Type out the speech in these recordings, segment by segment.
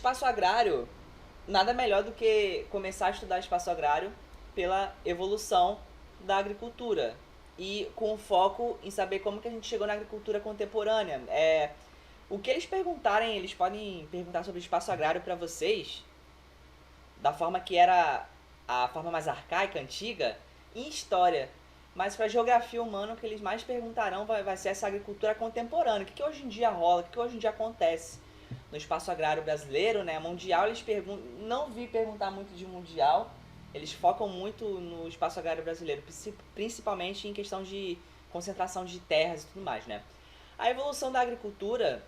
espaço agrário, nada melhor do que começar a estudar espaço agrário pela evolução da agricultura e com foco em saber como que a gente chegou na agricultura contemporânea. O que eles perguntarem, eles podem perguntar sobre espaço agrário para vocês, da forma que era a forma mais arcaica, antiga, em história. Mas para geografia humana, o que eles mais perguntarão vai ser essa agricultura contemporânea. O que hoje em dia rola, o que hoje em dia acontece no espaço agrário brasileiro, né? Mundial, eles perguntam, não vi perguntar muito de mundial, eles focam muito no espaço agrário brasileiro, principalmente em questão de concentração de terras e tudo mais, né? A evolução da agricultura,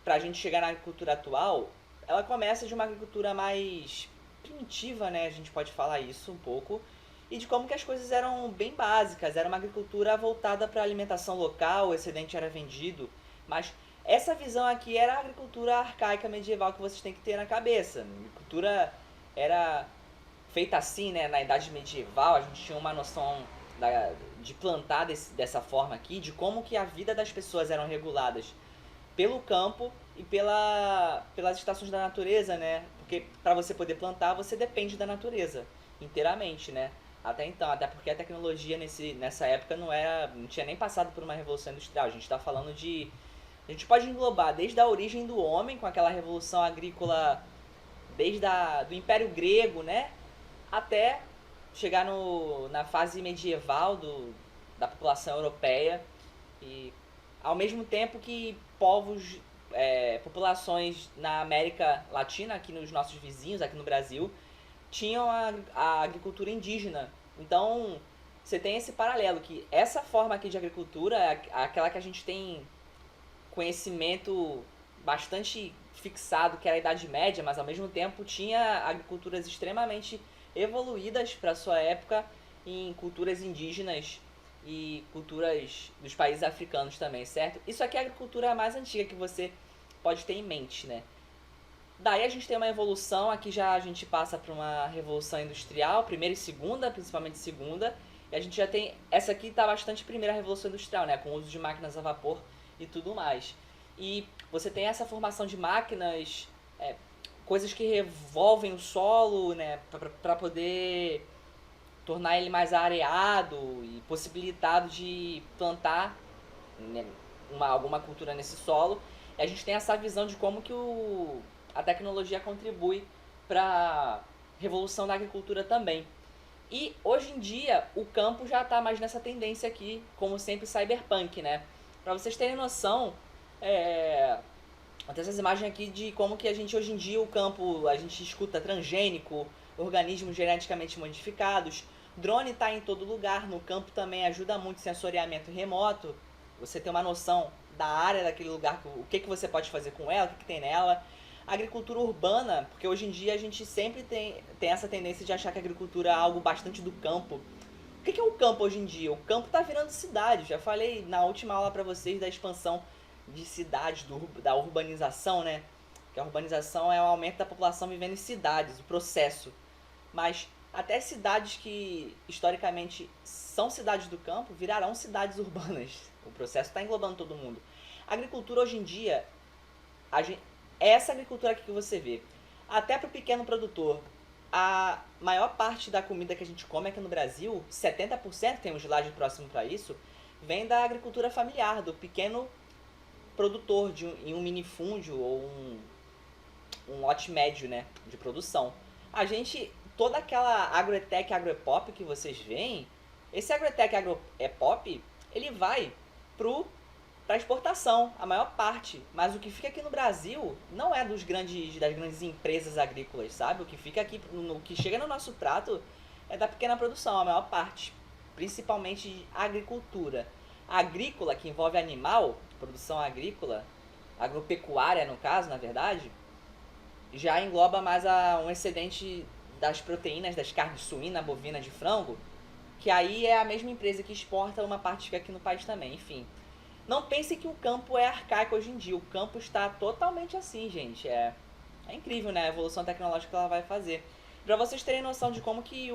para a gente chegar na agricultura atual, ela começa de uma agricultura mais primitiva, né? A gente pode falar isso um pouco, e de como que as coisas eram bem básicas. Era uma agricultura voltada para a alimentação local, o excedente era vendido, mas essa visão aqui era a agricultura arcaica medieval que vocês têm que ter na cabeça. A agricultura era feita assim, né? Na idade medieval, a gente tinha uma noção de plantar dessa forma aqui, de como que a vida das pessoas eram reguladas pelo campo e pelas estações da natureza, né? Porque para você poder plantar, você depende da natureza inteiramente, né? Até então, até porque a tecnologia nessa época não tinha nem passado por uma revolução industrial. A gente está falando de, a gente pode englobar desde a origem do homem com aquela revolução agrícola do Império Grego, né? Até chegar na fase medieval da população europeia, e ao mesmo tempo que populações na América Latina, aqui nos nossos vizinhos, aqui no Brasil, tinham a agricultura indígena. Então, você tem esse paralelo, que essa forma aqui de agricultura é aquela que a gente tem conhecimento bastante fixado, que era a Idade Média, mas ao mesmo tempo tinha agriculturas extremamente evoluídas para sua época em culturas indígenas e culturas dos países africanos também, certo? Isso aqui é a agricultura mais antiga que você pode ter em mente, né? Daí a gente tem uma evolução, aqui já a gente passa para uma revolução industrial, primeira e segunda, principalmente segunda, e a gente já tem, essa aqui está bastante primeira revolução industrial, né, com o uso de máquinas a vapor e tudo mais. E você tem essa formação de máquinas, coisas que revolvem o solo, né, para poder tornar ele mais areado e possibilitado de plantar, né, alguma cultura nesse solo. E a gente tem essa visão de como que a tecnologia contribui para a revolução da agricultura também. E hoje em dia o campo já está mais nessa tendência aqui, como sempre, cyberpunk, né? Para vocês terem noção, tem essas imagens aqui de como que a gente hoje em dia o campo, a gente escuta transgênico, organismos geneticamente modificados, drone está em todo lugar, no campo também ajuda muito sensoriamento remoto, você tem uma noção da área daquele lugar, o que você pode fazer com ela, o que tem nela. Agricultura urbana, porque hoje em dia a gente sempre tem essa tendência de achar que a agricultura é algo bastante do campo. O que é o campo hoje em dia? O campo está virando cidade. Já falei na última aula para vocês da expansão de cidades, da urbanização, né? Que a urbanização é o aumento da população vivendo em cidades, o processo. Mas até cidades que historicamente são cidades do campo virarão cidades urbanas. O processo está englobando todo mundo. A agricultura hoje em dia, essa agricultura aqui que você vê, até para o pequeno produtor, a maior parte da comida que a gente come aqui no Brasil, 70%, tem um slide próximo para isso, vem da agricultura familiar, do pequeno produtor em um minifúndio ou um lote médio, né, de produção. A gente, toda aquela agrotech, agropop que vocês veem, esse agrotech, agropop, ele vai para exportação, a maior parte. Mas o que fica aqui no Brasil não é das grandes empresas agrícolas, sabe? O que fica aqui, o que chega no nosso prato é da pequena produção, a maior parte. Principalmente agricultura. Agrícola, que envolve animal, produção agrícola, agropecuária no caso, na verdade, já engloba mais um excedente das proteínas das carnes suína, bovina, de frango, que aí é a mesma empresa que exporta, uma parte fica aqui no país também, enfim. Não pense que o campo é arcaico hoje em dia, o campo está totalmente assim, gente. É incrível, né, a evolução tecnológica que ela vai fazer. Para vocês terem noção de como que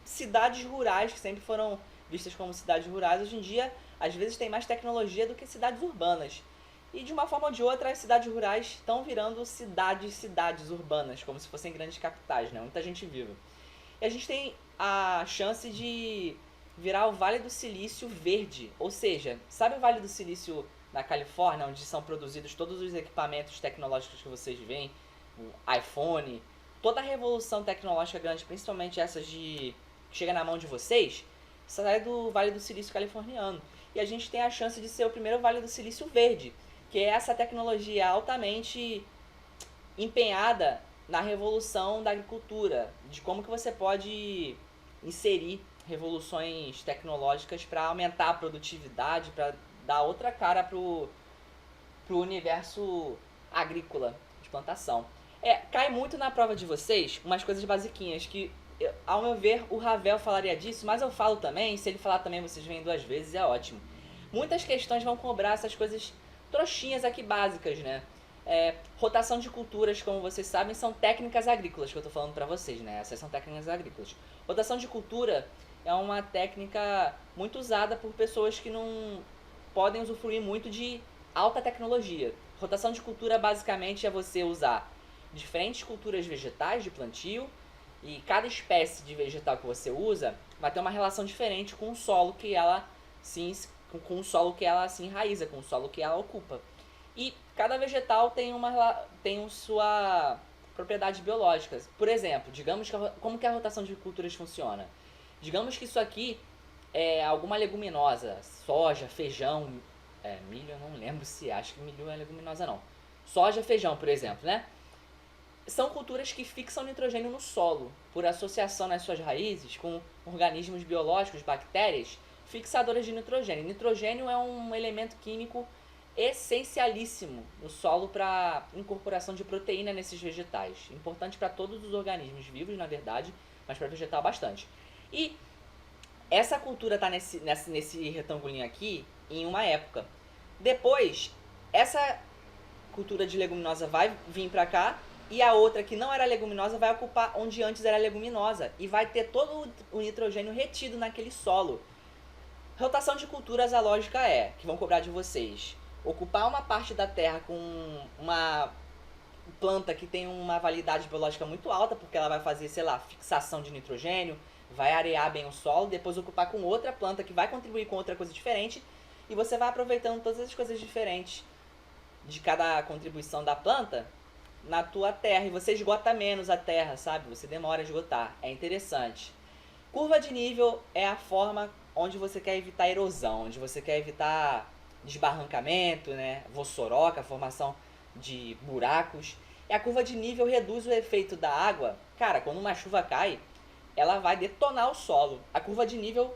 cidades rurais, que sempre foram vistas como cidades rurais, hoje em dia, às vezes tem mais tecnologia do que cidades urbanas. E de uma forma ou de outra, as cidades rurais estão virando cidades urbanas, como se fossem grandes capitais, né? Muita gente viva. E a gente tem a chance de virar o Vale do Silício verde. Ou seja, sabe o Vale do Silício na Califórnia, onde são produzidos todos os equipamentos tecnológicos que vocês veem? O iPhone, toda a revolução tecnológica grande, principalmente essas de que chega na mão de vocês, sai do Vale do Silício californiano. E a gente tem a chance de ser o primeiro Vale do Silício verde, que é essa tecnologia altamente empenhada na revolução da agricultura, de como que você pode inserir revoluções tecnológicas para aumentar a produtividade, para dar outra cara pro universo agrícola de plantação. Cai muito na prova de vocês umas coisas basiquinhas que, ao meu ver, o Ravel falaria disso, mas eu falo também, se ele falar também vocês veem 2 vezes, é ótimo. Muitas questões vão cobrar essas coisas trouxinhas aqui básicas, né? Rotação de culturas, como vocês sabem, são técnicas agrícolas que eu tô falando pra vocês, né? Essas são técnicas agrícolas. Rotação de cultura é uma técnica muito usada por pessoas que não podem usufruir muito de alta tecnologia. Rotação de cultura basicamente é você usar diferentes culturas vegetais de plantio e cada espécie de vegetal que você usa vai ter uma relação diferente com o solo que ela se enraiza, com o solo que ela ocupa. E cada vegetal tem sua propriedade biológica. Por exemplo, digamos como que a rotação de culturas funciona. Digamos que isso aqui é alguma leguminosa, soja, feijão, milho eu não lembro se acho que milho é leguminosa não. Soja, feijão, por exemplo, né? São culturas que fixam nitrogênio no solo, por associação nas suas raízes com organismos biológicos, bactérias, fixadoras de nitrogênio. Nitrogênio é um elemento químico essencialíssimo no solo para incorporação de proteína nesses vegetais. Importante para todos os organismos vivos, na verdade, mas para vegetal bastante. E essa cultura está nesse retangulinho aqui em uma época. Depois, essa cultura de leguminosa vai vir para cá e a outra que não era leguminosa vai ocupar onde antes era leguminosa e vai ter todo o nitrogênio retido naquele solo. Rotação de culturas, a lógica é, que vão cobrar de vocês, ocupar uma parte da terra com uma planta que tem uma validade biológica muito alta, porque ela vai fazer, sei lá, fixação de nitrogênio, vai arear bem o solo, depois ocupar com outra planta que vai contribuir com outra coisa diferente, e você vai aproveitando todas as coisas diferentes de cada contribuição da planta na tua terra, e você esgota menos a terra, sabe? Você demora a esgotar, é interessante. Curva de nível é a forma onde você quer evitar erosão, onde você quer evitar desbarrancamento, né? Vossoroca, formação de buracos. E a curva de nível reduz o efeito da água. Cara, quando uma chuva cai, ela vai detonar o solo. A curva de nível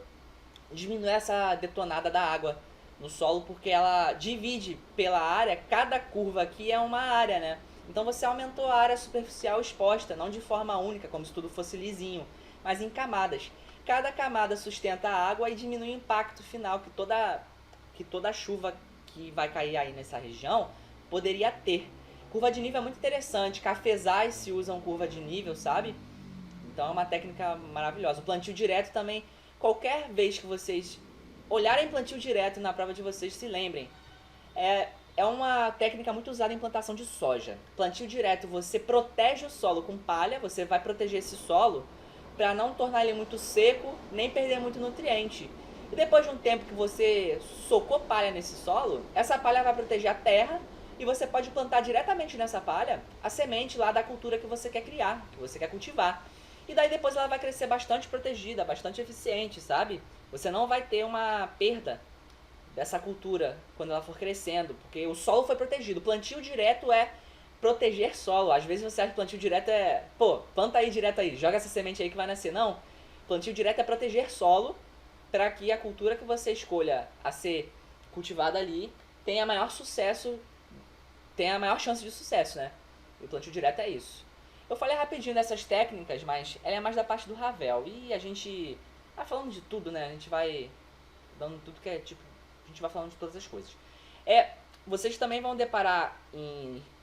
diminui essa detonada da água no solo porque ela divide pela área. Cada curva aqui é uma área, né? Então você aumentou a área superficial exposta, não de forma única, como se tudo fosse lisinho, mas em camadas. Cada camada sustenta a água e diminui o impacto final que toda chuva que vai cair aí nessa região poderia ter. Curva de nível é muito interessante. Cafezais se usam curva de nível, sabe? Então é uma técnica maravilhosa. O plantio direto também, qualquer vez que vocês olharem plantio direto na prova de vocês, se lembrem. É uma técnica muito usada em plantação de soja. Plantio direto, você protege o solo com palha, você vai proteger esse solo para não tornar ele muito seco, nem perder muito nutriente. E depois de um tempo que você socou palha nesse solo, essa palha vai proteger a terra e você pode plantar diretamente nessa palha a semente lá da cultura que você quer criar, que você quer cultivar. E daí depois ela vai crescer bastante protegida, bastante eficiente, sabe? Você não vai ter uma perda dessa cultura quando ela for crescendo, porque o solo foi protegido. O plantio direto é proteger solo. Às vezes você acha que plantio direto é, planta aí direto aí, joga essa semente aí que vai nascer. Não. Plantio direto é proteger solo para que a cultura que você escolha a ser cultivada ali tenha maior sucesso, tenha a maior chance de sucesso, né? E o plantio direto é isso. Eu falei rapidinho dessas técnicas, mas ela é mais da parte do Ravel. E a gente vai falando de tudo, né? A gente vai dando tudo que é tipo, a gente vai falando de todas as coisas. Vocês também vão deparar,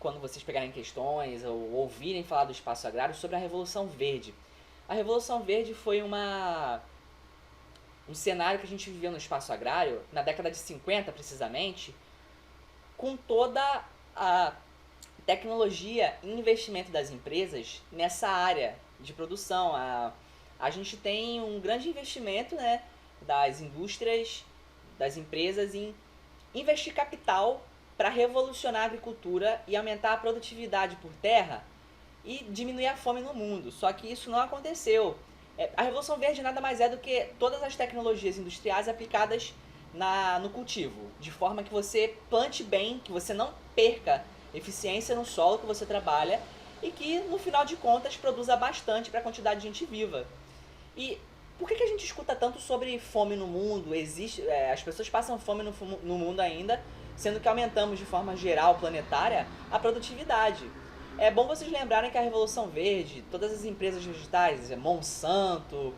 quando vocês pegarem questões ou ouvirem falar do espaço agrário, sobre a Revolução Verde. A Revolução Verde foi um cenário que a gente viveu no espaço agrário, na década de 50 precisamente, com toda a tecnologia e investimento das empresas nessa área de produção. A gente tem um grande investimento, né, das indústrias, das empresas em investir capital para revolucionar a agricultura e aumentar a produtividade por terra e diminuir a fome no mundo. Só que isso não aconteceu. A Revolução Verde nada mais é do que todas as tecnologias industriais aplicadas no cultivo, de forma que você plante bem, que você não perca eficiência no solo que você trabalha e que, no final de contas, produza bastante para a quantidade de gente viva. E por que a gente escuta tanto sobre fome no mundo? As pessoas passam fome no mundo ainda, sendo que aumentamos de forma geral, planetária, a produtividade. É bom vocês lembrarem que a Revolução Verde, todas as empresas digitais, Monsanto,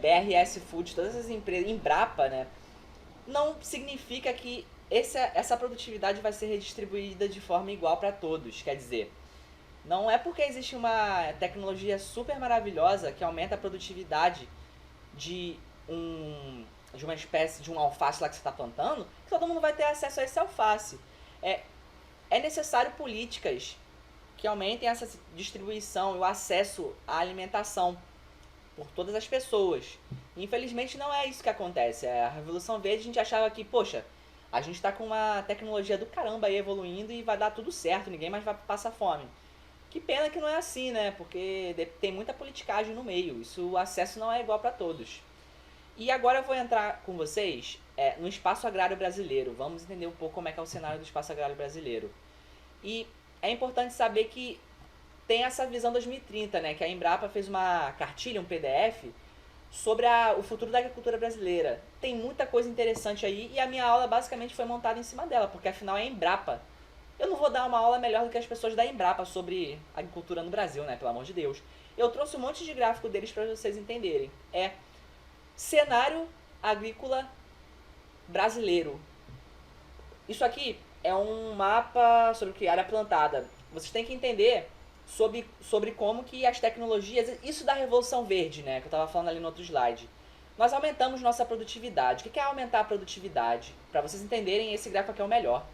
BRS Foods, todas as empresas, Embrapa, né, não significa que essa produtividade vai ser redistribuída de forma igual para todos. Quer dizer, não é porque existe uma tecnologia super maravilhosa que aumenta a produtividade de uma espécie de um alface lá que você está plantando, que todo mundo vai ter acesso a esse alface. É necessário políticas que aumentem essa distribuição e o acesso à alimentação por todas as pessoas. Infelizmente não é isso que acontece. A Revolução Verde a gente achava que, poxa, a gente está com uma tecnologia do caramba aí evoluindo e vai dar tudo certo, ninguém mais vai passar fome. Que pena que não é assim, né? Porque tem muita politicagem no meio. O acesso não é igual para todos. E agora eu vou entrar com vocês no espaço agrário brasileiro. Vamos entender um pouco como é que é o cenário do espaço agrário brasileiro. E é importante saber que tem essa visão 2030, né? Que a Embrapa fez uma cartilha, um PDF, sobre o futuro da agricultura brasileira. Tem muita coisa interessante aí e a minha aula basicamente foi montada em cima dela, porque afinal é a Embrapa. Eu não vou dar uma aula melhor do que as pessoas da Embrapa sobre agricultura no Brasil, né? Pelo amor de Deus. Eu trouxe um monte de gráfico deles para vocês entenderem. Cenário agrícola brasileiro. Isso aqui é um mapa sobre o que? Área plantada. Vocês têm que entender sobre como que as tecnologias... Isso da Revolução Verde, né? Que eu estava falando ali no outro slide. Nós aumentamos nossa produtividade. O que é aumentar a produtividade? Para vocês entenderem, esse gráfico aqui é o melhor.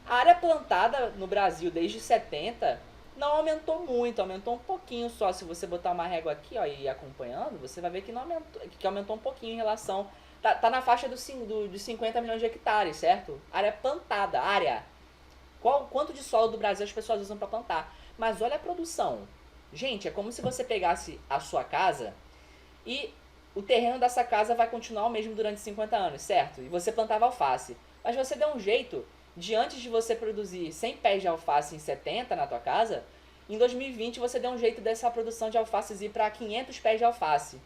A área plantada no Brasil desde 70 não aumentou muito, aumentou um pouquinho só. Se você botar uma régua aqui, ó, e ir acompanhando, você vai ver que, não aumentou, que aumentou um pouquinho em relação... Tá na faixa de 50 milhões de hectares, certo? Área plantada, área. Quanto de solo do Brasil as pessoas usam para plantar? Mas olha a produção. Gente, é como se você pegasse a sua casa e o terreno dessa casa vai continuar o mesmo durante 50 anos, certo? E você plantava alface. Mas você deu um jeito de, antes de você produzir 100 pés de alface em 70 na tua casa, em 2020 você deu um jeito dessa produção de alfaces ir para 500 pés de alface.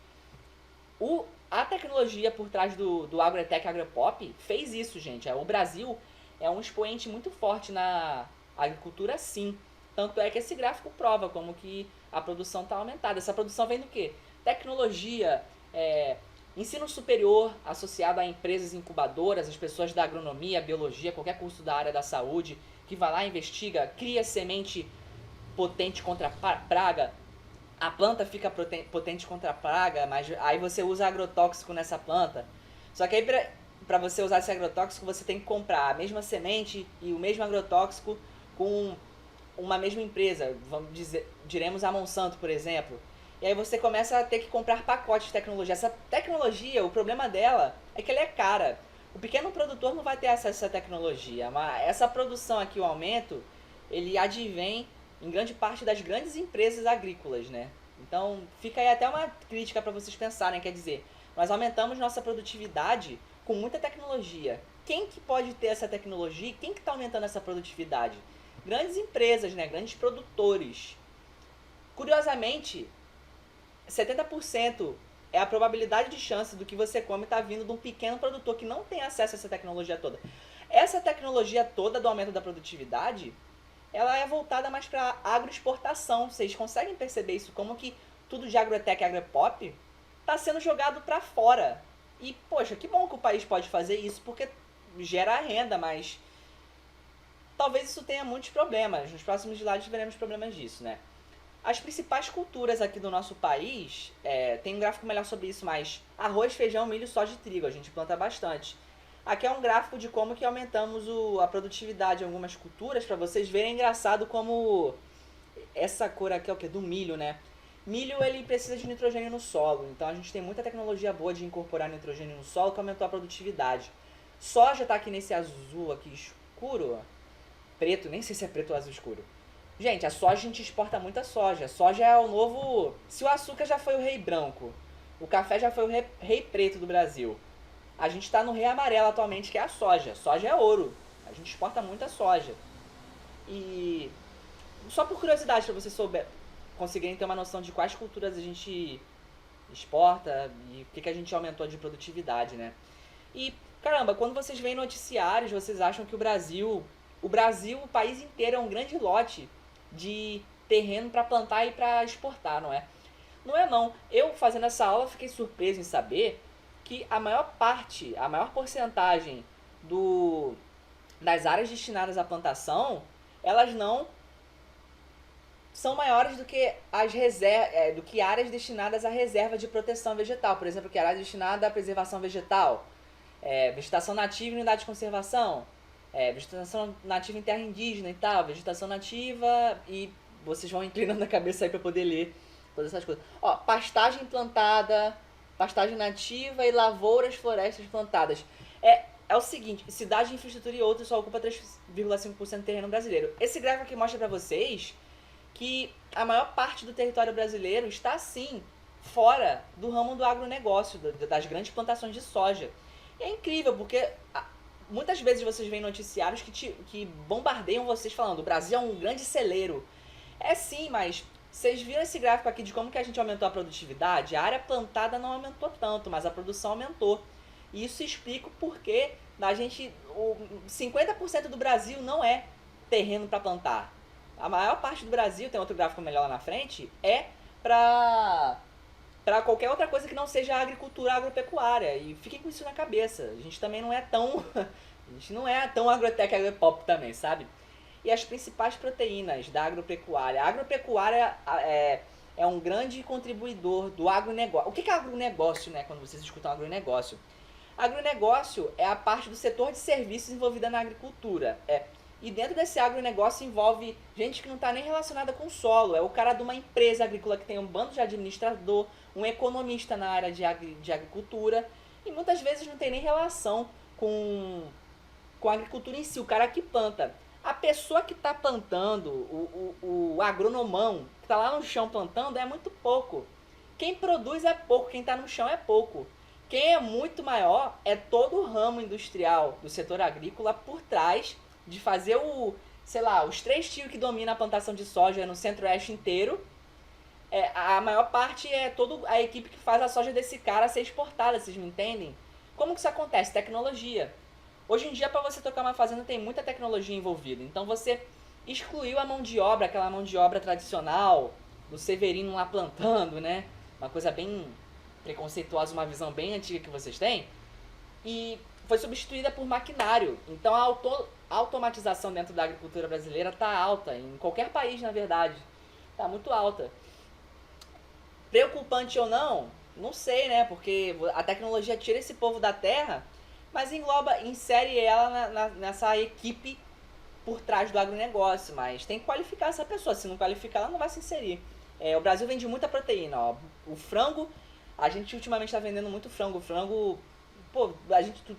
A tecnologia por trás do Agrotech Agropop fez isso, gente. O Brasil é um expoente muito forte na agricultura, sim. Tanto é que esse gráfico prova como que a produção está aumentada. Essa produção vem do quê? Tecnologia, ensino superior associado a empresas incubadoras, as pessoas da agronomia, biologia, qualquer curso da área da saúde, que vai lá, investiga, cria semente potente contra a praga. A planta fica potente contra a praga, mas aí você usa agrotóxico nessa planta. Só que aí para você usar esse agrotóxico, você tem que comprar a mesma semente e o mesmo agrotóxico com uma mesma empresa. Diremos a Monsanto, por exemplo. E aí você começa a ter que comprar pacotes de tecnologia. Essa tecnologia, o problema dela é que ela é cara. O pequeno produtor não vai ter acesso a essa tecnologia. Mas essa produção aqui, o aumento, ele advém em grande parte das grandes empresas agrícolas, né? Então, fica aí até uma crítica para vocês pensarem, quer dizer, nós aumentamos nossa produtividade com muita tecnologia. Quem que pode ter essa tecnologia? Quem que está aumentando essa produtividade? Grandes empresas, né? Grandes produtores. Curiosamente, 70% é a probabilidade de chance do que você come estar vindo de um pequeno produtor que não tem acesso a essa tecnologia toda. Essa tecnologia toda do aumento da produtividade, ela é voltada mais para agroexportação. Vocês conseguem perceber isso? Como que tudo de Agrotech e Agropop está sendo jogado para fora. E, poxa, que bom que o país pode fazer isso, porque gera renda, mas talvez isso tenha muitos problemas. Nos próximos slides veremos problemas disso, né? As principais culturas aqui do nosso país, tem um gráfico melhor sobre isso, mas arroz, feijão, milho, soja e trigo, a gente planta bastante. Aqui é um gráfico de como que aumentamos a produtividade em algumas culturas, para vocês verem engraçado como essa cor aqui é o que? Do milho, né? Milho ele precisa de nitrogênio no solo, então a gente tem muita tecnologia boa de incorporar nitrogênio no solo que aumentou a produtividade. Soja tá aqui nesse azul aqui escuro, preto, nem sei se é preto ou azul escuro. Gente, a soja a gente exporta muita soja. Soja é o novo. Se o açúcar já foi o rei branco, o café já foi o rei preto do Brasil. A gente está no rei amarelo atualmente, que é a soja. Soja é ouro. A gente exporta muita soja. E só por curiosidade, para vocês conseguirem ter uma noção de quais culturas a gente exporta e o que a gente aumentou de produtividade, né? E, caramba, quando vocês veem noticiários, vocês acham que o país inteiro é um grande lote de terreno para plantar e para exportar, não é? Não é não. Eu, fazendo essa aula, fiquei surpreso em saber que a maior porcentagem das áreas destinadas à plantação, elas não são maiores do que do que áreas destinadas à reserva de proteção vegetal. Por exemplo, que é área destinada à preservação vegetal, vegetação nativa em unidade de conservação, vegetação nativa em terra indígena e tal, vegetação nativa, e vocês vão inclinando a cabeça aí para poder ler todas essas coisas. Ó, pastagem plantada, pastagem nativa e lavouras florestas plantadas. É o seguinte, cidade, infraestrutura e outros só ocupa 3,5% do terreno brasileiro. Esse gráfico aqui mostra para vocês que a maior parte do território brasileiro está, sim, fora do ramo do agronegócio, das grandes plantações de soja. E é incrível, porque muitas vezes vocês veem noticiários que bombardeiam vocês falando o Brasil é um grande celeiro. É sim, mas vocês viram esse gráfico aqui de como que a gente aumentou a produtividade? A área plantada não aumentou tanto, mas a produção aumentou. E isso explica o porquê da gente... 50% do Brasil não é terreno para plantar. A maior parte do Brasil, tem outro gráfico melhor lá na frente, é para qualquer outra coisa que não seja agricultura agropecuária. E fiquem com isso na cabeça. A gente também não é tão... a gente não é tão agrotec, agropop também, sabe? E as principais proteínas da agropecuária. A agropecuária é um grande contribuidor do agronegócio. O que é agronegócio, né? Quando vocês escutam agronegócio. Agronegócio é a parte do setor de serviços envolvida na agricultura. E dentro desse agronegócio envolve gente que não está nem relacionada com o solo. É o cara de uma empresa agrícola que tem um bando de administrador, um economista na área de agricultura. E muitas vezes não tem nem relação com a agricultura em si, o cara que planta. A pessoa que está plantando, o agronomão, que está lá no chão plantando, é muito pouco. Quem produz é pouco, quem está no chão é pouco. Quem é muito maior é todo o ramo industrial do setor agrícola por trás de fazer os 3 tios que dominam a plantação de soja no centro-oeste inteiro. A maior parte é toda a equipe que faz a soja desse cara ser exportada, vocês me entendem? Como que isso acontece? Tecnologia. Hoje em dia, para você tocar uma fazenda, tem muita tecnologia envolvida. Então, você excluiu a mão de obra, aquela mão de obra tradicional, do Severino lá plantando, né? Uma coisa bem preconceituosa, uma visão bem antiga que vocês têm. E foi substituída por maquinário. Então, a automatização dentro da agricultura brasileira está alta. Em qualquer país, na verdade. Está muito alta. Preocupante ou não? Não sei, né? Porque a tecnologia tira esse povo da terra, mas insere ela nessa equipe por trás do agronegócio. Mas tem que qualificar essa pessoa. Se não qualificar, ela não vai se inserir. O Brasil vende muita proteína. Ó. O frango, a gente ultimamente está vendendo muito frango. O frango, pô,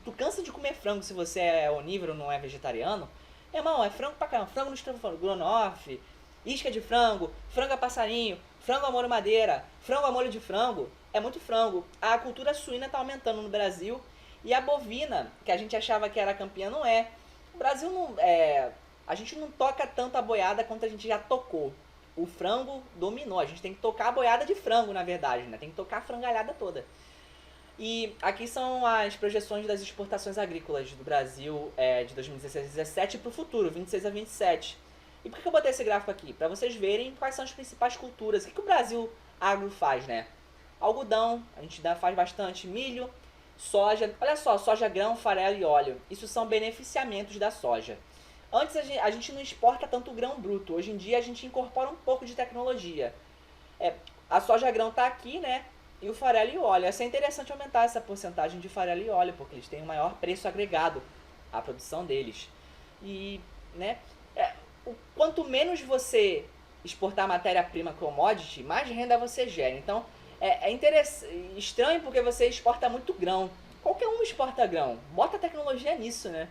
tu cansa de comer frango se você é onívoro, não é vegetariano. Irmão, é frango pra caramba. Frango no estrogonofe, isca de frango, frango a passarinho, frango a molho madeira, frango a molho de frango. É muito frango. A cultura suína está aumentando no Brasil. E a bovina, que a gente achava que era campeã, não é. O Brasil não... a gente não toca tanto a boiada quanto a gente já tocou. O frango dominou. A gente tem que tocar a boiada de frango, na verdade, né? Tem que tocar a frangalhada toda. E aqui são as projeções das exportações agrícolas do Brasil de 2016 a 2017 para o futuro, 26 a 27. E por que eu botei esse gráfico aqui? Para vocês verem quais são as principais culturas. O que o Brasil agro faz, né? Algodão, a gente faz bastante. Milho, soja. Olha só, soja, grão, farelo e óleo. Isso são beneficiamentos da soja. Antes a gente não exporta tanto grão bruto. Hoje em dia a gente incorpora um pouco de tecnologia. A soja grão está aqui, né? e o farelo e o óleo. Ia ser interessante aumentar essa porcentagem de farelo e óleo, porque eles têm um maior preço agregado à produção deles. E, né, quanto menos você exportar matéria-prima commodity, mais renda você gera. Então, estranho porque você exporta muito grão. Qualquer um exporta grão. Bota tecnologia nisso, né?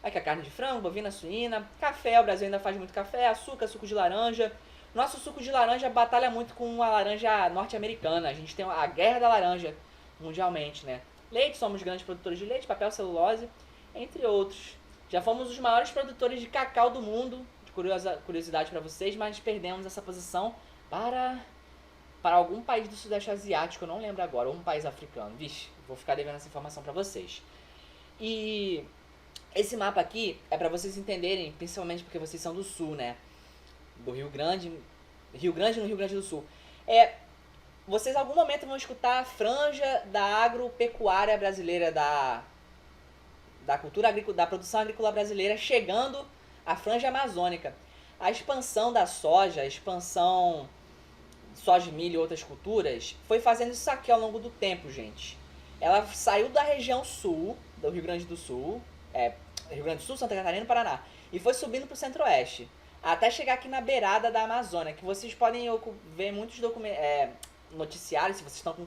Aqui a carne de frango, bovina, suína, café, o Brasil ainda faz muito café, açúcar, suco de laranja. Nosso suco de laranja batalha muito com a laranja norte-americana. A gente tem a guerra da laranja mundialmente, né? Leite, somos grandes produtores de leite, papel, celulose, entre outros. Já fomos os maiores produtores de cacau do mundo, de curiosidade para vocês, mas perdemos essa posição para algum país do Sudeste Asiático, eu não lembro agora, ou um país africano. Vixe, vou ficar devendo essa informação para vocês. E esse mapa aqui é para vocês entenderem, principalmente porque vocês são do Sul, né? Do Rio Grande no Rio Grande do Sul. Vocês em algum momento vão escutar a franja da agropecuária brasileira, da cultura agrícola, da produção agrícola brasileira chegando à franja amazônica. A expansão da soja, a expansão soja, milho e outras culturas, foi fazendo isso aqui ao longo do tempo, gente. Ela saiu da região sul, do Rio Grande do Sul, Rio Grande do Sul, Santa Catarina e Paraná, e foi subindo para o centro-oeste, até chegar aqui na beirada da Amazônia, que vocês podem ver muitos noticiários, se vocês estão com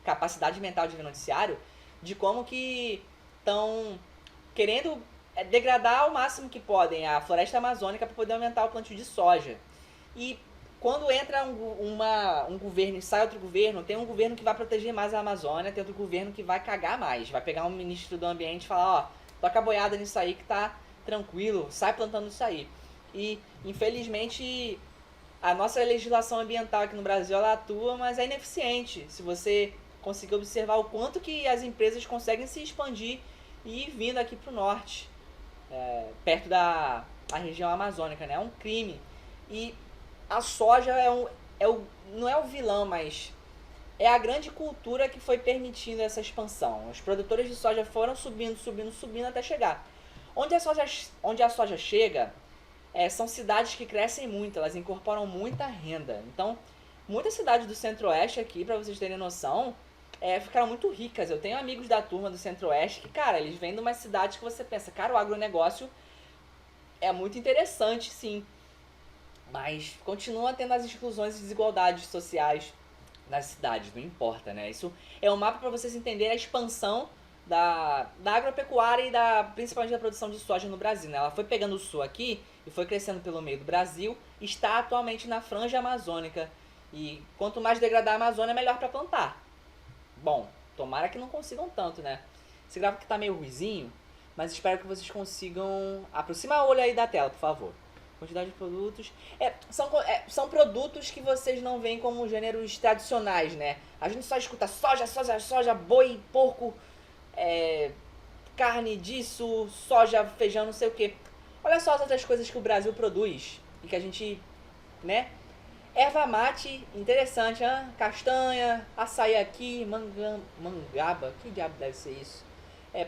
capacidade mental de ver noticiário, de como que estão querendo degradar ao máximo que podem a floresta amazônica para poder aumentar o plantio de soja. E quando entra um governo e sai outro governo, tem um governo que vai proteger mais a Amazônia, tem outro governo que vai cagar mais. Vai pegar um ministro do ambiente e falar, ó, toca a boiada nisso aí que tá tranquilo, sai plantando isso aí. E, infelizmente, a nossa legislação ambiental aqui no Brasil, ela atua, mas é ineficiente. Se você conseguir observar o quanto que as empresas conseguem se expandir e ir vindo aqui pro norte, perto da região amazônica, né? É um crime. E a soja não é o vilão, mas é a grande cultura que foi permitindo essa expansão. Os produtores de soja foram subindo até chegar. Onde a soja chega, são cidades que crescem muito, elas incorporam muita renda. Então, muitas cidades do centro-oeste aqui, para vocês terem noção, ficaram muito ricas. Eu tenho amigos da turma do centro-oeste que, cara, eles vêm de umas cidades que você pensa, cara, o agronegócio é muito interessante, sim. Mas continua tendo as exclusões e desigualdades sociais nas cidades, não importa, né? Isso é um mapa para vocês entenderem a expansão da agropecuária e principalmente da produção de soja no Brasil, né? Ela foi pegando o sul aqui e foi crescendo pelo meio do Brasil, está atualmente na franja amazônica. E quanto mais degradar a Amazônia, melhor para plantar. Bom, tomara que não consigam tanto, né? Esse gráfico tá meio ruizinho, mas espero que vocês consigam aproximar o olho aí da tela, por favor. Quantidade de produtos. São produtos que vocês não veem como gêneros tradicionais, né? A gente só escuta soja, boi, porco, carne disso, soja, feijão, não sei o que. Olha só as outras coisas que o Brasil produz e que a gente, né? Erva mate, interessante, hein? Castanha, açaí aqui, mangaba, que diabo deve ser isso?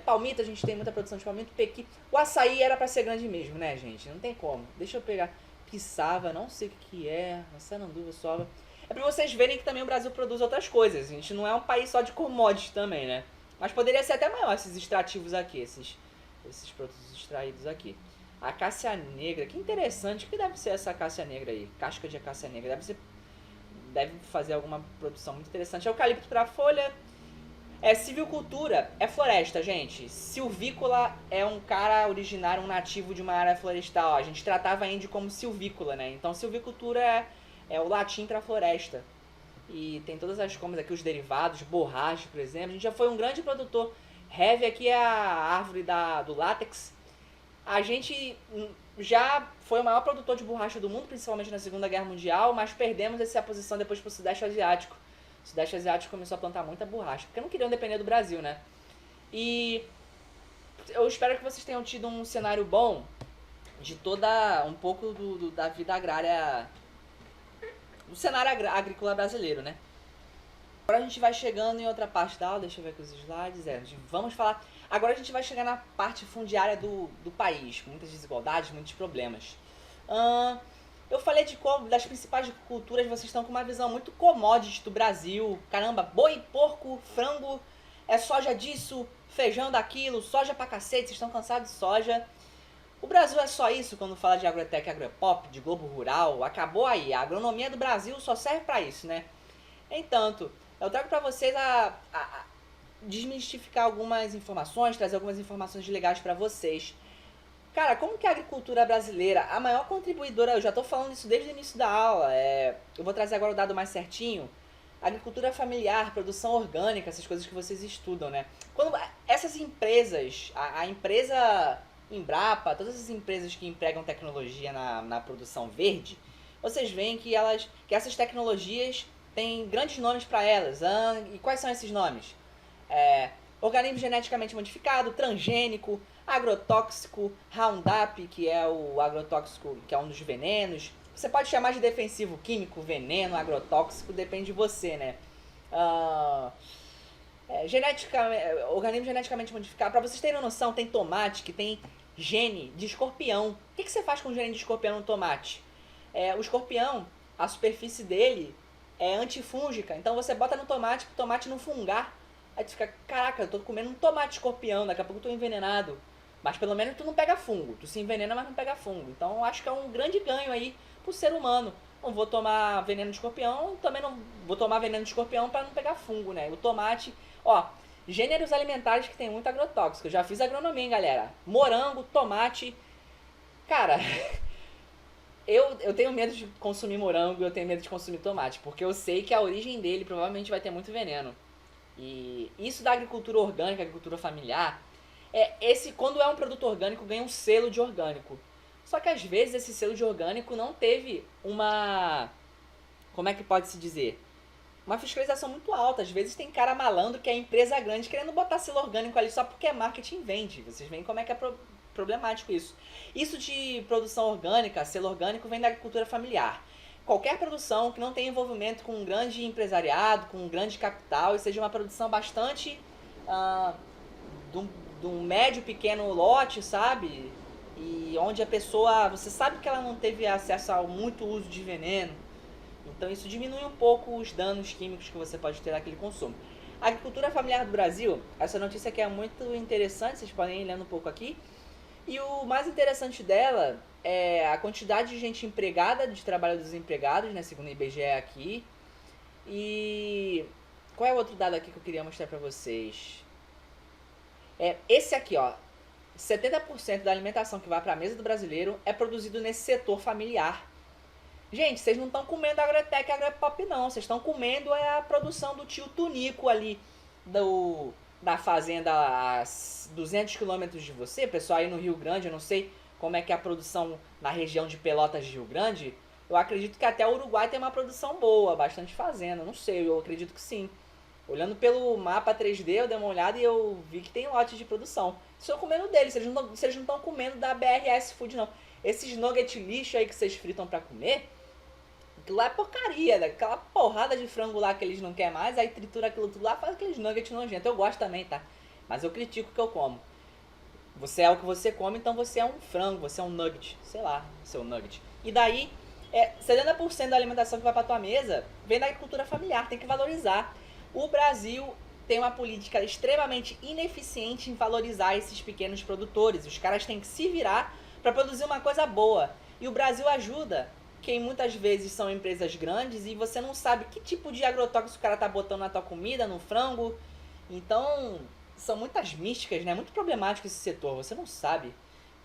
Palmito, a gente tem muita produção de palmito, pequi. O açaí era pra ser grande mesmo, né, gente? Não tem como. Deixa eu pegar piçava, não sei o que é, maçananduva, sova. É pra vocês verem que também o Brasil produz outras coisas. A gente não é um país só de commodities também, né? Mas poderia ser até maior esses extrativos aqui, esses produtos extraídos aqui. A acácia negra, que interessante. O que deve ser essa acácia negra aí? Casca de acácia negra. Deve fazer alguma produção muito interessante. Eucalipto para folha. Silvicultura é floresta, gente. Silvícola é um cara originário, um nativo de uma área florestal. A gente tratava índio como silvícola, né? Então silvicultura é o latim para floresta. E tem todas as coisas aqui, os derivados, borracha, por exemplo. A gente já foi um grande produtor. Heve aqui é a árvore do látex. A gente já foi o maior produtor de borracha do mundo, principalmente na Segunda Guerra Mundial, mas perdemos essa posição depois para o Sudeste Asiático. O Sudeste Asiático começou a plantar muita borracha, porque não queriam depender do Brasil, né? E eu espero que vocês tenham tido um cenário bom de um pouco da vida agrária, do cenário agrícola brasileiro, né? Agora a gente vai chegando em outra parte da aula, deixa eu ver aqui os slides, vamos falar... Agora a gente vai chegar na parte fundiária do país, com muitas desigualdades, muitos problemas. Eu falei das principais culturas, vocês estão com uma visão muito commodity do Brasil. Caramba, boi, porco, frango, é soja disso, feijão daquilo, soja pra cacete, vocês estão cansados de soja. O Brasil é só isso quando fala de agrotech, agropop, de Globo Rural, acabou aí. A agronomia do Brasil só serve pra isso, né? Entanto, eu trago pra vocês a desmistificar algumas informações, trazer algumas informações legais pra vocês. Cara, como que a agricultura brasileira, a maior contribuidora, eu já tô falando isso desde o início da aula, eu vou trazer agora o dado mais certinho, agricultura familiar, produção orgânica, essas coisas que vocês estudam, né? Quando essas empresas, a empresa Embrapa, todas essas empresas que empregam tecnologia na produção verde, vocês veem que essas tecnologias têm grandes nomes para elas. E quais são esses nomes? Organismo geneticamente modificado, transgênico, agrotóxico, Roundup, que é o agrotóxico, que é um dos venenos. Você pode chamar de defensivo químico, veneno, agrotóxico, depende de você, né? Organismo geneticamente modificado. Para vocês terem uma noção, tem tomate que tem gene de escorpião. O que você faz com o gene de escorpião no tomate? O escorpião, a superfície dele é antifúngica. Então você bota no tomate pro tomate não fungar. Aí tu fica, caraca, eu tô comendo um tomate escorpião, daqui a pouco eu tô envenenado. Mas pelo menos tu não pega fungo. Tu se envenena, mas não pega fungo. Então eu acho que é um grande ganho aí pro ser humano. Não vou tomar veneno de escorpião, também não vou tomar veneno de escorpião para não pegar fungo, né? O tomate, gêneros alimentares que tem muito agrotóxico. Eu já fiz agronomia, hein, galera? Morango, tomate. Cara, eu tenho medo de consumir morango, eu tenho medo de consumir tomate, porque eu sei que a origem dele provavelmente vai ter muito veneno. E isso da agricultura orgânica, agricultura familiar, quando é um produto orgânico, ganha um selo de orgânico. Só que às vezes esse selo de orgânico não teve como é que pode se dizer? Uma fiscalização muito alta. Às vezes tem cara malandro que é empresa grande querendo botar selo orgânico ali só porque marketing vende. Vocês veem como é que é problemático isso. Isso de produção orgânica, selo orgânico, vem da agricultura familiar. Qualquer produção que não tenha envolvimento com um grande empresariado, com um grande capital, e seja uma produção bastante de um médio pequeno lote, sabe? E onde a pessoa, você sabe que ela não teve acesso a muito uso de veneno. Então isso diminui um pouco os danos químicos que você pode ter naquele consumo. A agricultura familiar do Brasil, essa notícia aqui é muito interessante, vocês podem ir lendo um pouco aqui. E o mais interessante dela é a quantidade de gente empregada, de trabalho desempregados, né, segundo o IBGE aqui. E qual é o outro dado aqui que eu queria mostrar pra vocês? Esse aqui, 70% da alimentação que vai para a mesa do brasileiro é produzido nesse setor familiar. Gente, vocês não estão comendo agrotech e agropop não, vocês estão comendo a produção do tio Tunico ali da fazenda a 200 quilômetros de você. Pessoal aí no Rio Grande, eu não sei como é que é a produção na região de Pelotas de Rio Grande. Eu acredito que até o Uruguai tem uma produção boa, bastante fazenda, não sei, eu acredito que sim. Olhando pelo mapa 3D, eu dei uma olhada e eu vi que tem lotes de produção. Estão comendo deles, vocês não estão comendo da BRS Food, não. Esses nuggets lixo aí que vocês fritam pra comer, aquilo lá é porcaria, daquela porrada de frango lá que eles não querem mais, aí tritura aquilo tudo lá, faz aqueles nuggets nojentos. Eu gosto também, tá? Mas eu critico o que eu como. Você é o que você come, então você é um frango, você é um nugget, sei lá, seu nugget. E daí, 70% da alimentação que vai pra tua mesa vem da agricultura familiar, tem que valorizar. O Brasil tem uma política extremamente ineficiente em valorizar esses pequenos produtores. Os caras têm que se virar para produzir uma coisa boa. E o Brasil ajuda quem muitas vezes são empresas grandes e você não sabe que tipo de agrotóxico o cara tá botando na tua comida, no frango. Então, são muitas místicas, né? Muito problemático esse setor. Você não sabe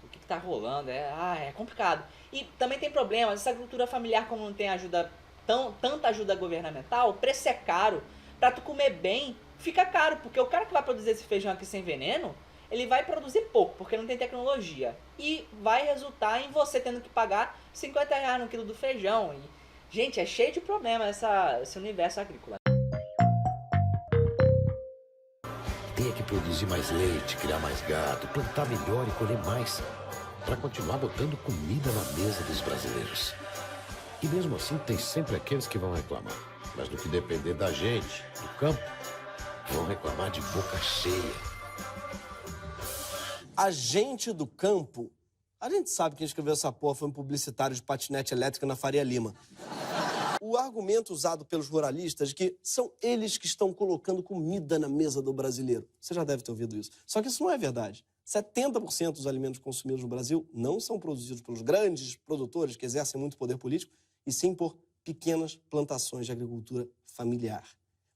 o que tá rolando. É complicado. E também tem problemas. Essa agricultura familiar, como não tem tanta ajuda governamental, o preço é caro. Pra tu comer bem, fica caro, porque o cara que vai produzir esse feijão aqui sem veneno, ele vai produzir pouco, porque não tem tecnologia. E vai resultar em você tendo que pagar R$50 no quilo do feijão. E, gente, é cheio de problemas esse universo agrícola. Tem que produzir mais leite, criar mais gado, plantar melhor e colher mais, para continuar botando comida na mesa dos brasileiros. E mesmo assim, tem sempre aqueles que vão reclamar. Mas do que depender da gente, do campo, vão reclamar de boca cheia. A gente do campo A gente sabe que quem escreveu essa porra foi um publicitário de patinete elétrica na Faria Lima. O argumento usado pelos ruralistas é que são eles que estão colocando comida na mesa do brasileiro. Você já deve ter ouvido isso. Só que isso não é verdade. 70% dos alimentos consumidos no Brasil não são produzidos pelos grandes produtores que exercem muito poder político, e sim por pequenas plantações de agricultura familiar.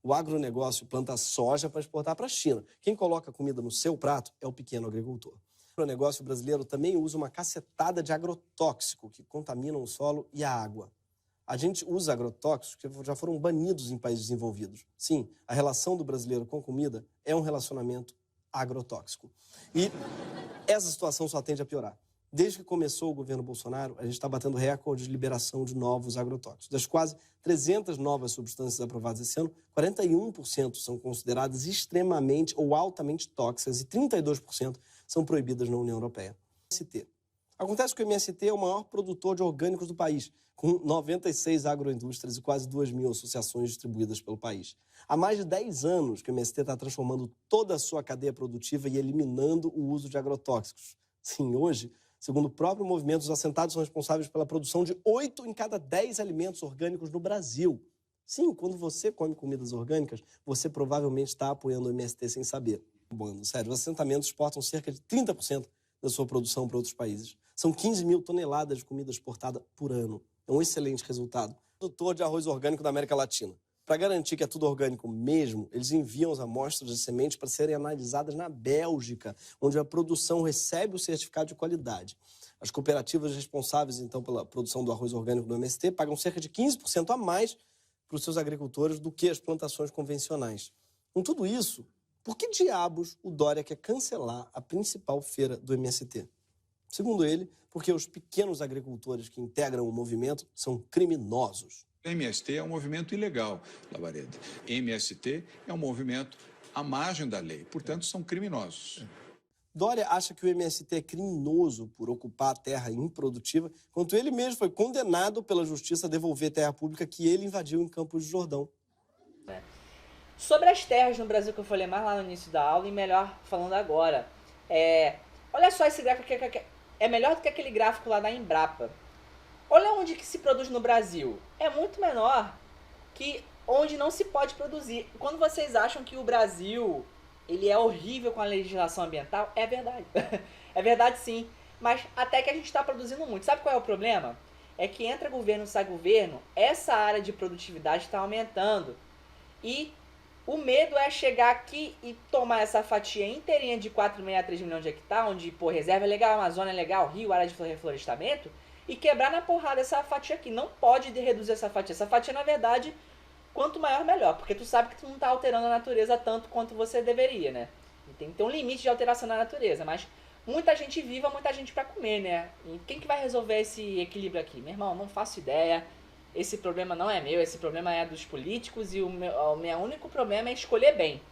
O agronegócio planta soja para exportar para a China. Quem coloca comida no seu prato é o pequeno agricultor. O agronegócio brasileiro também usa uma cacetada de agrotóxico que contaminam o solo e a água. A gente usa agrotóxicos que já foram banidos em países desenvolvidos. Sim, a relação do brasileiro com comida é um relacionamento agrotóxico. E essa situação só tende a piorar. Desde que começou o governo Bolsonaro, a gente está batendo recorde de liberação de novos agrotóxicos. Das quase 300 novas substâncias aprovadas esse ano, 41% são consideradas extremamente ou altamente tóxicas e 32% são proibidas na União Europeia. MST. Acontece que o MST é o maior produtor de orgânicos do país, com 96 agroindústrias e quase 2.000 associações distribuídas pelo país. Há mais de 10 anos que o MST está transformando toda a sua cadeia produtiva e eliminando o uso de agrotóxicos. Sim, hoje, segundo o próprio movimento, os assentados são responsáveis pela produção de 8 em cada 10 alimentos orgânicos no Brasil. Sim, quando você come comidas orgânicas, você provavelmente está apoiando o MST sem saber. Bom, sério, os assentamentos exportam cerca de 30% da sua produção para outros países. São 15 mil toneladas de comida exportada por ano. É um excelente resultado. Produtor de arroz orgânico da América Latina. Para garantir que é tudo orgânico mesmo, eles enviam as amostras de sementes para serem analisadas na Bélgica, onde a produção recebe o certificado de qualidade. As cooperativas responsáveis, então, pela produção do arroz orgânico do MST pagam cerca de 15% a mais para os seus agricultores do que as plantações convencionais. Com tudo isso, por que diabos o Dória quer cancelar a principal feira do MST? Segundo ele, porque os pequenos agricultores que integram o movimento são criminosos. MST é um movimento ilegal, Labareda. MST é um movimento à margem da lei, portanto, são criminosos. Dória acha que o MST é criminoso por ocupar a terra improdutiva, enquanto ele mesmo foi condenado pela justiça a devolver terra pública que ele invadiu em Campos do Jordão. Sobre as terras no Brasil, que eu falei mais lá no início da aula, e melhor falando agora. Olha só esse gráfico aqui, é melhor do que aquele gráfico lá da Embrapa. Olha onde que se produz no Brasil. É muito menor que onde não se pode produzir. Quando vocês acham que o Brasil ele é horrível com a legislação ambiental, é verdade. É verdade sim. Mas até que a gente está produzindo muito. Sabe qual é o problema? É que entra governo, sai governo, essa área de produtividade está aumentando. E o medo é chegar aqui e tomar essa fatia inteirinha de 4,63 milhões de hectares, onde, pô, reserva é legal, Amazônia é legal, Rio, área de reflorestamento, e quebrar na porrada essa fatia aqui. Não pode reduzir essa fatia. Essa fatia, na verdade, quanto maior, melhor. Porque tu sabe que tu não tá alterando a natureza tanto quanto você deveria, né? E tem que ter um limite de alteração na natureza. Mas muita gente viva, muita gente pra comer, né? E quem que vai resolver esse equilíbrio aqui? Meu irmão, não faço ideia. Esse problema não é meu, esse problema é dos políticos. E o meu único problema é escolher bem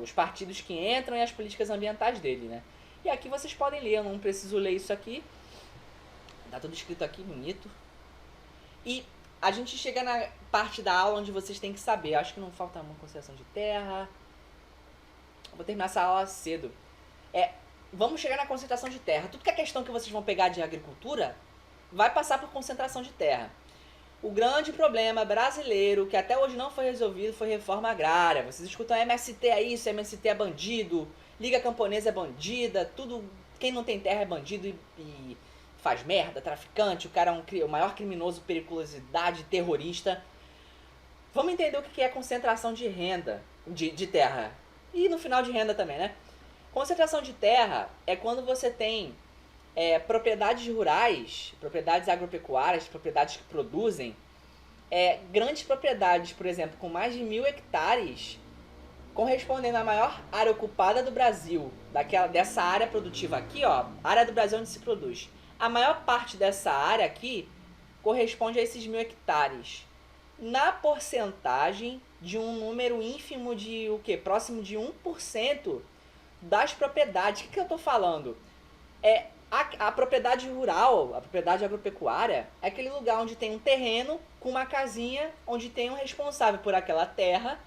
os partidos que entram e as políticas ambientais dele, né? E aqui vocês podem ler, eu não preciso ler isso aqui. Tá tudo escrito aqui, bonito. E a gente chega na parte da aula onde vocês têm que saber. Acho que não falta uma concessão de terra. Vou terminar essa aula cedo. Vamos chegar na concentração de terra. Tudo que é questão que vocês vão pegar de agricultura vai passar por concentração de terra. O grande problema brasileiro, que até hoje não foi resolvido, foi reforma agrária. Vocês escutam MST é isso, MST é bandido, Liga Camponesa é bandida, tudo, quem não tem terra é bandido e faz merda, traficante, o cara é o maior criminoso, periculosidade, terrorista. Vamos entender o que é concentração de renda, de terra. E no final de renda também, né? Concentração de terra é quando você tem propriedades rurais, propriedades agropecuárias, propriedades que produzem, grandes propriedades, por exemplo, com mais de 1.000 hectares, correspondendo à maior área ocupada do Brasil, dessa área produtiva aqui, ó, área do Brasil onde se produz. A maior parte dessa área aqui corresponde a esses 1.000 hectares. Na porcentagem de um número ínfimo de o quê? Próximo de 1% das propriedades. O que eu estou falando? A propriedade rural, a propriedade agropecuária, é aquele lugar onde tem um terreno com uma casinha, onde tem um responsável por aquela terra,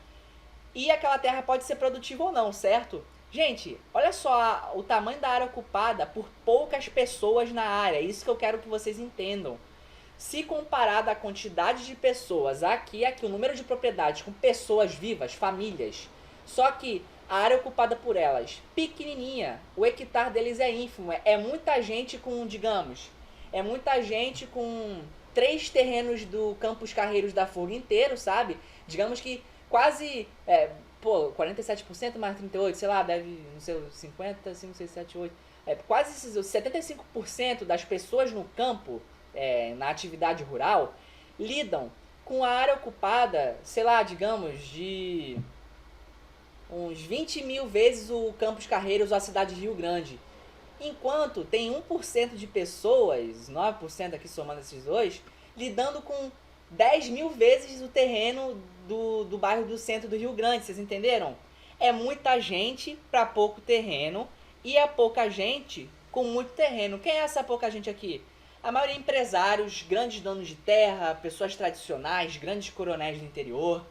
e aquela terra pode ser produtiva ou não, certo? Gente, olha só o tamanho da área ocupada por poucas pessoas na área. É isso que eu quero que vocês entendam. Se comparado à quantidade de pessoas aqui o número de propriedades com pessoas vivas, famílias, só que a área ocupada por elas, pequenininha, o hectare deles é ínfimo, é muita gente com, digamos, é muita gente com 3 terrenos do Campos Carreiros da Folha inteiro, sabe? Digamos que quase, 47% mais 38%, sei lá, deve, não sei, 50, 5, 6, 7, 8, quase 75% das pessoas no campo, na atividade rural, lidam com a área ocupada, sei lá, digamos, de uns 20 mil vezes o Campos Carreiros ou a cidade de Rio Grande. Enquanto tem 1% de pessoas, 9% aqui somando esses dois, lidando com 10 mil vezes o terreno do bairro do centro do Rio Grande, vocês entenderam? É muita gente para pouco terreno e é pouca gente com muito terreno. Quem é essa pouca gente aqui? A maioria empresários, grandes donos de terra, pessoas tradicionais, grandes coronéis do interior.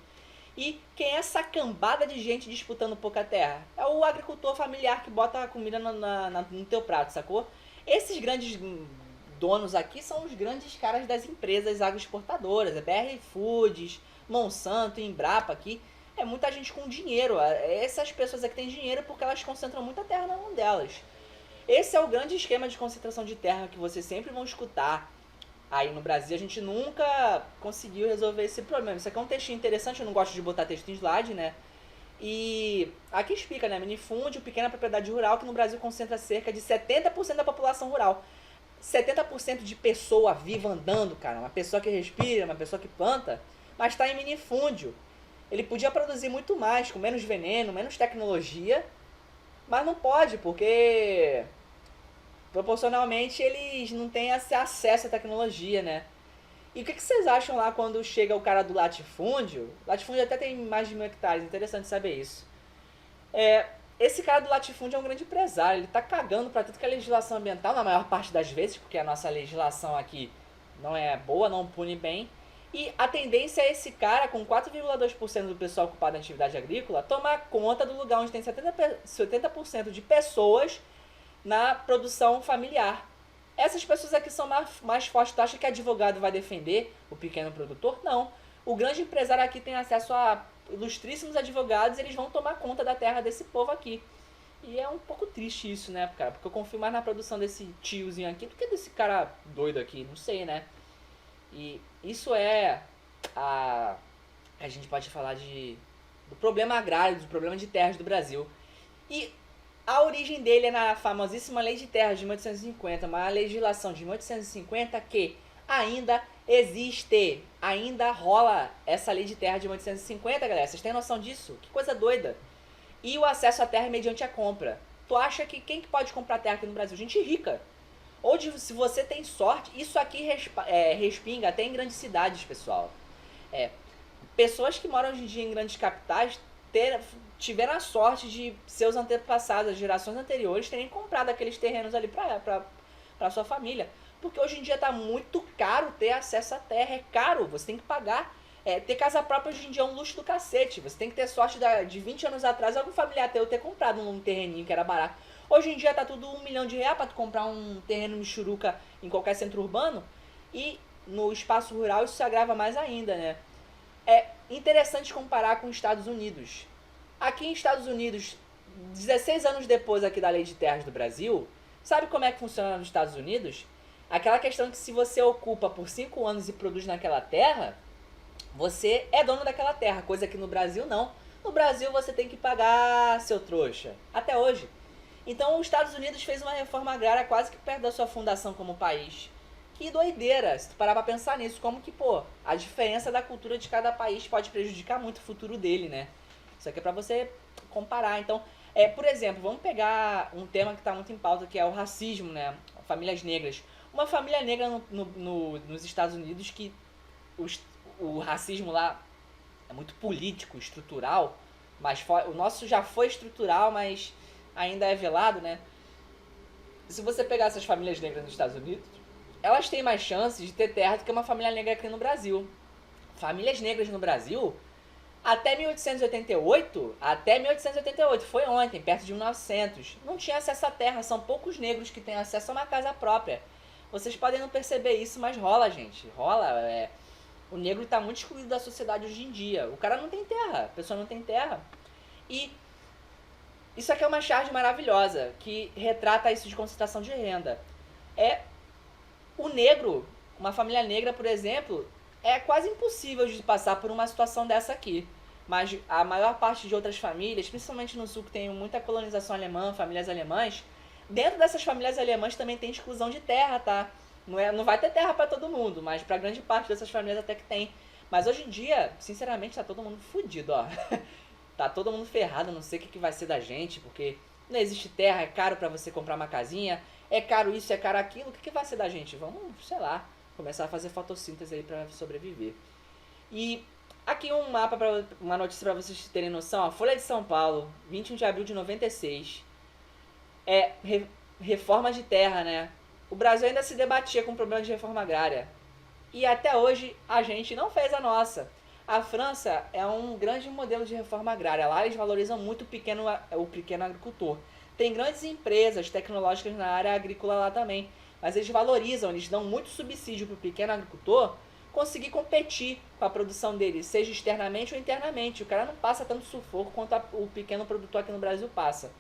E quem é essa cambada de gente disputando pouca terra? É o agricultor familiar que bota a comida no teu prato, sacou? Esses grandes donos aqui são os grandes caras das empresas agroexportadoras. É BR Foods, Monsanto, Embrapa aqui. É muita gente com dinheiro. Essas pessoas aqui têm dinheiro porque elas concentram muita terra na mão delas. Esse é o grande esquema de concentração de terra que vocês sempre vão escutar. Aí no Brasil a gente nunca conseguiu resolver esse problema. Isso aqui é um textinho interessante, eu não gosto de botar texto em slide, né? E aqui explica, né? Minifúndio, pequena propriedade rural, que no Brasil concentra cerca de 70% da população rural. 70% de pessoa viva andando, cara. Uma pessoa que respira, uma pessoa que planta, mas está em minifúndio. Ele podia produzir muito mais, com menos veneno, menos tecnologia, mas não pode, porque proporcionalmente eles não têm esse acesso à tecnologia, né? E o que vocês acham lá quando chega o cara do latifúndio? Latifúndio até tem mais de 1.000 hectares, interessante saber isso. Esse cara do latifúndio é um grande empresário, ele tá cagando pra tudo que é legislação ambiental, na maior parte das vezes, porque a nossa legislação aqui não é boa, não pune bem. E a tendência é esse cara, com 4,2% do pessoal ocupado em atividade agrícola, tomar conta do lugar onde tem 70% de pessoas na produção familiar. Essas pessoas aqui são mais fortes. Tu acha que advogado vai defender o pequeno produtor? Não. O grande empresário aqui tem acesso a ilustríssimos advogados e eles vão tomar conta da terra desse povo aqui. E é um pouco triste isso, né, cara? Porque eu confio mais na produção desse tiozinho aqui do que desse cara doido aqui. Não sei, né? E isso é a gente pode falar do problema agrário, do problema de terras do Brasil. E a origem dele é na famosíssima Lei de Terras de 1850, uma legislação de 1850 que ainda existe, ainda rola essa Lei de Terra de 1850, galera. Vocês têm noção disso? Que coisa doida. E o acesso à terra é mediante a compra. Tu acha que quem que pode comprar terra aqui no Brasil? Gente rica. Ou se você tem sorte, isso aqui respinga até em grandes cidades, pessoal. Pessoas que moram hoje em dia em grandes capitais tiveram a sorte de seus antepassados, as gerações anteriores, terem comprado aqueles terrenos ali para sua família. Porque hoje em dia tá muito caro ter acesso à terra, é caro, você tem que pagar. Ter casa própria hoje em dia é um luxo do cacete. Você tem que ter sorte de 20 anos atrás algum familiar teu ter comprado um terreninho que era barato. Hoje em dia tá tudo R$1 milhão pra tu comprar um terreno no Churuca em qualquer centro urbano. E no espaço rural isso se agrava mais ainda, né? É interessante comparar com os Estados Unidos. Aqui em Estados Unidos, 16 anos depois aqui da Lei de Terras do Brasil, sabe como é que funciona nos Estados Unidos? Aquela questão que se você ocupa por 5 anos e produz naquela terra, você é dono daquela terra, coisa que no Brasil não. No Brasil você tem que pagar, seu trouxa, até hoje. Então os Estados Unidos fez uma reforma agrária quase que perto da sua fundação como país. Que doideira, se tu parar pra pensar nisso, como que, a diferença da cultura de cada país pode prejudicar muito o futuro dele, né? Isso aqui é pra você comparar. Então, por exemplo, vamos pegar um tema que tá muito em pauta, que é o racismo, né? Famílias negras. Uma família negra nos Estados Unidos, que o racismo lá é muito político, estrutural, mas o nosso já foi estrutural, mas ainda é velado, né? Se você pegar essas famílias negras nos Estados Unidos, elas têm mais chances de ter terra do que uma família negra aqui no Brasil. Famílias negras no Brasil Até 1888, foi ontem, perto de 1900, não tinha acesso à terra, são poucos negros que têm acesso a uma casa própria. Vocês podem não perceber isso, mas rola, gente, rola. O negro está muito excluído da sociedade hoje em dia. O cara não tem terra, a pessoa não tem terra. E isso aqui é uma charge maravilhosa, que retrata isso de concentração de renda. O negro, uma família negra, por exemplo, é quase impossível de passar por uma situação dessa aqui. Mas a maior parte de outras famílias, principalmente no sul, que tem muita colonização alemã, famílias alemãs, dentro dessas famílias alemãs também tem exclusão de terra, tá? Não vai ter terra pra todo mundo, mas pra grande parte dessas famílias até que tem. Mas hoje em dia, sinceramente, tá todo mundo fudido, ó. Tá todo mundo ferrado, não sei o que vai ser da gente, porque não existe terra, é caro pra você comprar uma casinha, é caro isso, é caro aquilo, o que vai ser da gente? Vamos, sei lá, começar a fazer fotossíntese aí pra sobreviver. E aqui um mapa, uma notícia pra vocês terem noção, a Folha de São Paulo, 21 de abril de 96, reforma de terra, né? O Brasil ainda se debatia com o problema de reforma agrária. E até hoje a gente não fez a nossa. A França é um grande modelo de reforma agrária. Lá eles valorizam muito o pequeno agricultor. Tem grandes empresas tecnológicas na área agrícola lá também. Mas eles valorizam, eles dão muito subsídio para o pequeno agricultor conseguir competir com a produção dele, seja externamente ou internamente. O cara não passa tanto sufoco quanto o pequeno produtor aqui no Brasil passa.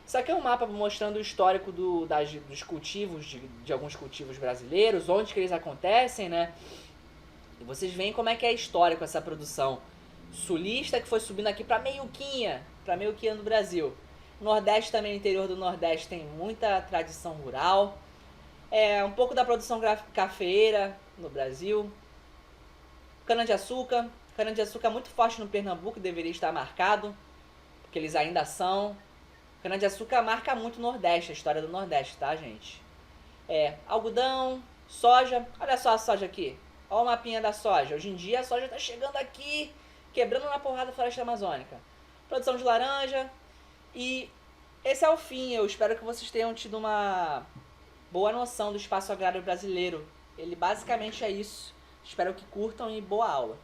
Isso aqui é um mapa mostrando o histórico dos cultivos, de alguns cultivos brasileiros, onde que eles acontecem, né? E vocês veem como é que é histórico essa produção sulista que foi subindo aqui para Meiuquinha do Brasil. Nordeste também, interior do Nordeste, tem muita tradição rural. Um pouco da produção cafeeira no Brasil. Cana-de-açúcar. Cana-de-açúcar muito forte no Pernambuco, deveria estar marcado, porque eles ainda são. Cana-de-açúcar marca muito o Nordeste, a história do Nordeste, tá, gente? Algodão, soja. Olha só a soja aqui. Olha o mapinha da soja. Hoje em dia a soja está chegando aqui, quebrando na porrada a floresta amazônica. Produção de laranja. E esse é o fim. Eu espero que vocês tenham tido uma boa noção do espaço agrário brasileiro. Ele basicamente é isso. Espero que curtam e boa aula.